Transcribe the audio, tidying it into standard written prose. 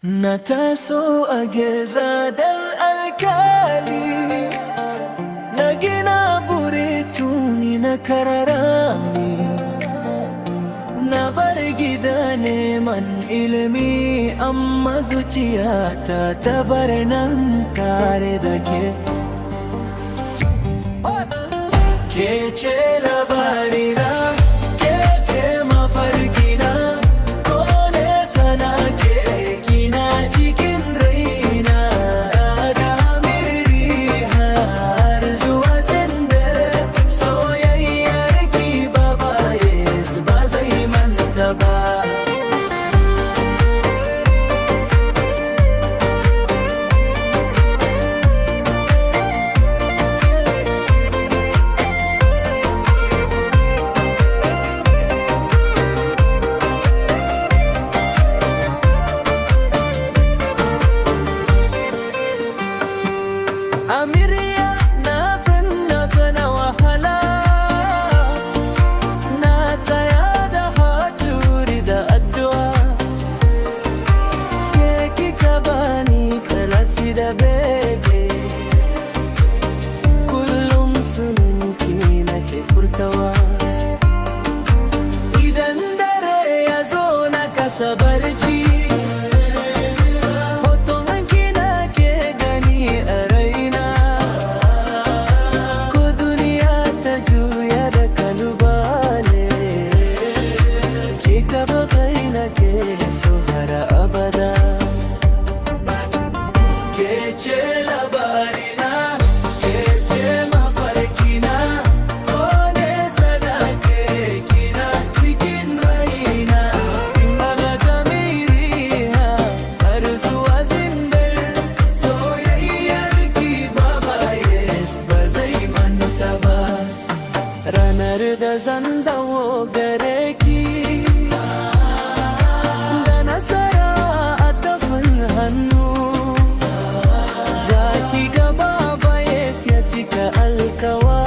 Na taso a gezadar alkali, na gina buri tuni na kararami, na bar gida neman ilimi, amma zuciyata ta bar nan tare da ke. Ke ce labarina, ke ce mafarkina, ko nesa na ke kina cikin raina. Da mirri har zuwa zindar soyayyar ki ba zai manta ba. Amirya na binne ka na wahala, na tsaya da haturi da addu'a. Ke kika bani ƙarfi da bege, kullum sunanki nake furtawa. Idan dare ya zo na kasa barci, ranar da zan dawo gare ki, da nasara a tafin hannu, za ki ga baba ya cika alkawa.